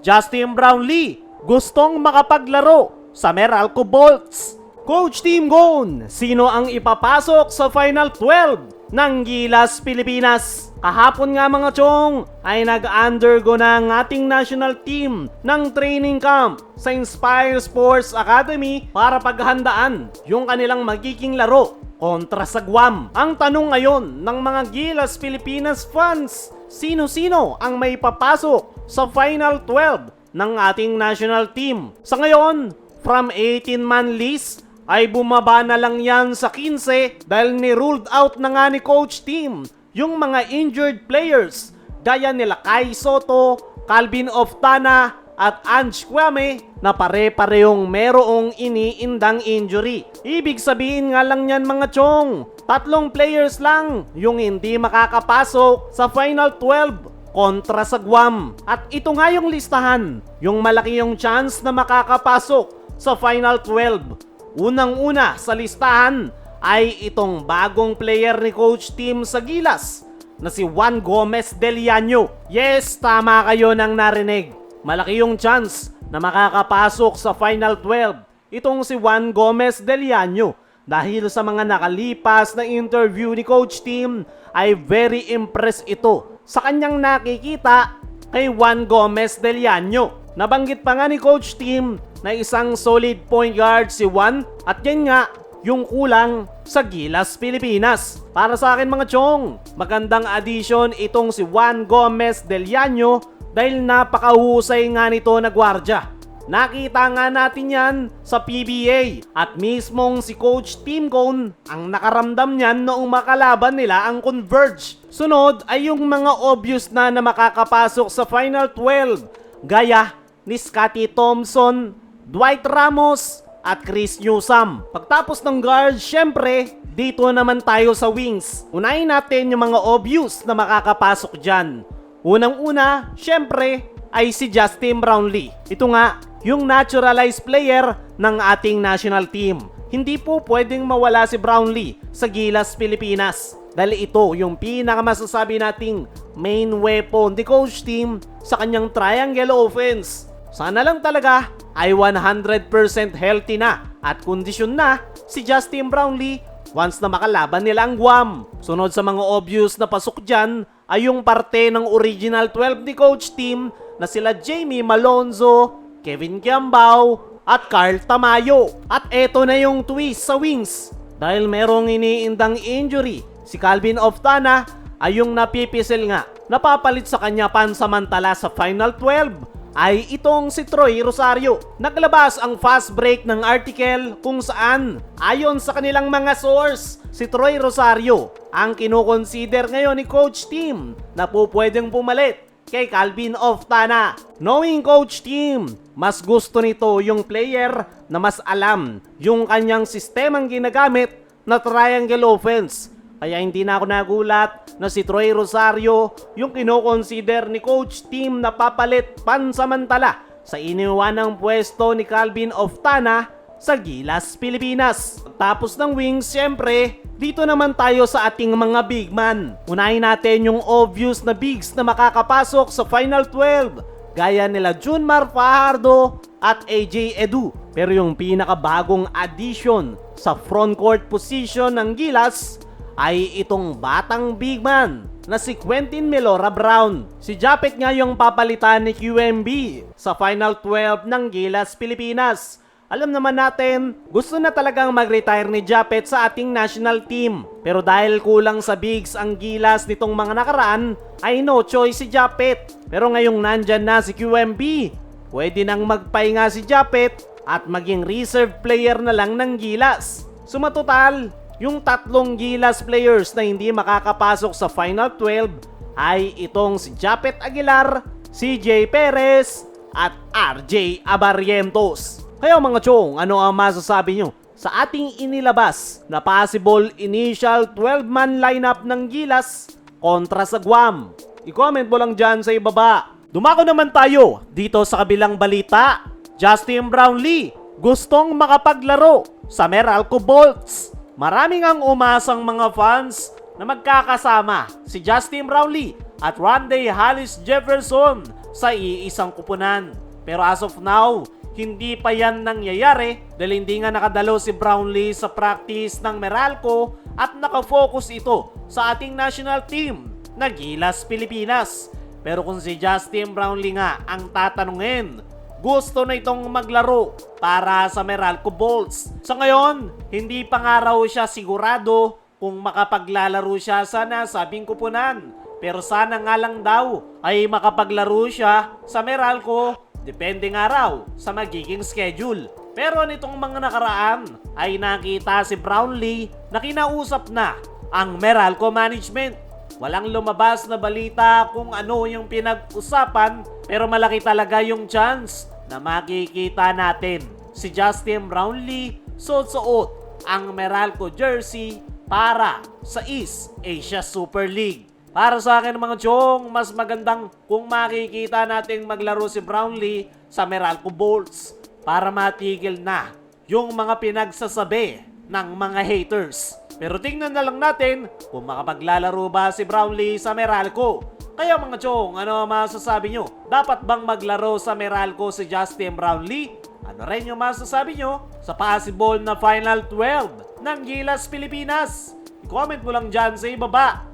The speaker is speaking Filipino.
Justin Brownlee gustong makapaglaro sa Meralco Bolts. Coach Team Gone, sino ang ipapasok sa Final 12 ng Gilas Pilipinas? Kahapon nga mga chong ay nag-undergo na ang ating national team ng training camp sa Inspire Sports Academy para paghandaan yung kanilang magiging laro kontra sa Guam. Ang tanong ngayon ng mga Gilas Pilipinas fans, sino-sino ang may papasok sa Final 12 ng ating national team? Sa ngayon, from 18-man list ay bumaba na lang yan sa 15 dahil ni-ruled out na nga ni Coach Team yung mga injured players gaya nila Kai Soto, Calvin Oftana at Ange Kwame na pare-parehong merong iniindang injury. Ibig sabihin nga lang yan mga chong, 3 players lang yung hindi makakapasok sa Final 12 kontra sa Guam. At ito nga yung listahan, yung malaki yung chance na makakapasok sa Final 12. Unang-una sa listahan ay itong bagong player ni Coach Team sa Gilas na si Juan Gomez Deliano. Yes, tama kayo nang narinig. Malaki yung chance na makakapasok sa Final 12 itong si Juan Gomez Deliano dahil sa mga nakalipas na interview ni Coach Team ay very impressed ito sa kanyang nakikita kay Juan Gomez Deliano. Nabanggit pa nga ni Coach Team na isang solid point guard si Juan at yan nga yung kulang sa Gilas Pilipinas. Para sa akin mga chong, magandang addition itong si Juan Gomez Deliano dahil napakahusay nga nito na gwardya. Nakita nga natin yan sa PBA at mismong si Coach Team Cone ang nakaramdam niyan noong makalaban nila ang Converge. Sunod ay yung mga obvious na makakapasok sa Final 12 gaya ni Scottie Thompson, Dwight Ramos at Chris Newsome. Pagtapos ng guard, syempre, dito naman tayo sa wings. Unahin natin yung mga obvious na makakapasok dyan. Unang-una, syempre, ay si Justin Brownlee. Ito nga, yung naturalized player ng ating national team. Hindi po pwedeng mawala si Brownlee sa Gilas Pilipinas. Dahil ito yung pinakamasasabi nating main weapon ni Coach Team sa kanyang triangle offense. Sana lang talaga ay 100% healthy na at kondisyon na si Justin Brownlee once na makalaban nila ang Guam. Sunod sa mga obvious na pasok dyan ay yung parte ng original 12 ni Coach Team na sila Jamie Malonzo, Kevin Kiambao at Carl Tamayo. At eto na yung twist sa wings. Dahil merong iniindang injury, si Calvin Oftana ay yung napipisil nga. Napapalit sa kanya pansamantala sa Final 12 ay itong si Troy Rosario. Naglabas ang fast break ng article kung saan ayon sa kanilang mga source, si Troy Rosario ang kinukonsider ngayon ni Coach Team na po pwedeng pumalit kay Calvin Oftana. Knowing Coach Team, mas gusto nito yung player na mas alam yung kanyang sistemang ginagamit na triangle offense. Kaya hindi na ako nagulat na si Troy Rosario yung kinoconsider ni Coach Team na papalit pansamantala sa iniwanang pwesto ni Calvin Oftana sa Gilas Pilipinas. Tapos ng wings, syempre, dito naman tayo sa ating mga big man. Unahin natin yung obvious na bigs na makakapasok sa Final 12 gaya nila Junmar Fajardo at AJ Edu. Pero yung pinakabagong addition sa frontcourt position ng Gilas ay itong batang big man na si Quentin Melora Brown. Si Japet nga yung papalitan ni QMB sa Final 12 ng Gilas Pilipinas. Alam naman natin, gusto na talagang mag-retire ni Japet sa ating national team. Pero dahil kulang sa bigs ang Gilas nitong mga nakaraan, ay no choice si Japet. Pero ngayong nandyan na si QMB, pwede nang magpahinga si Japet at maging reserve player na lang ng Gilas. Sumatotal, yung 3 Gilas players na hindi makakapasok sa Final 12 ay itong si Japet Aguilar, CJ Perez at RJ Abarrientos. Kaya mga chong, ano ang masasabi nyo sa ating inilabas na possible initial 12-man lineup ng Gilas kontra sa Guam? I-comment mo lang dyan sa ibaba. Dumako naman tayo dito sa kabilang balita. Justin Brownlee gustong makapaglaro sa Meralco Bolts. Maraming ang umasang mga fans na magkakasama si Justin Brownlee at Rondae Hollis Jefferson sa iisang kupunan. Pero as of now, hindi pa yan nangyayari dahil hindi nga nakadalo si Brownlee sa practice ng Meralco at nakafocus ito sa ating national team na Gilas Pilipinas. Pero kung si Justin Brownlee nga ang tatanungin, gusto na itong maglaro para sa Meralco Bolts. Sa ngayon, hindi pa nga raw siya sigurado kung makapaglalaro siya sa nasabing kupunan. Pero sana nga lang daw ay makapaglaro siya sa Meralco, depende nga raw sa magiging schedule. Pero nitong mga nakaraan ay nakita si Brownlee na kinausap na ang Meralco management. Walang lumabas na balita kung ano yung pinag-usapan, pero malaki talaga yung chance na makikita natin si Justin Brownlee suot-suot ang Meralco jersey para sa East Asia Super League. Para sa akin mga chong, mas magandang kung makikita natin maglaro si Brownlee sa Meralco Bolts para matigil na yung mga pinagsasabi ng mga haters. Pero tingnan na lang natin kung makapaglalaro ba si Brownlee sa Meralco. Kaya mga chong, ano masasabi nyo? Dapat bang maglaro sa Meralco si Justin Brownlee? Ano rin yung masasabi nyo sa possible na Final 12 ng Gilas Pilipinas? I-comment mo lang dyan sa ibaba.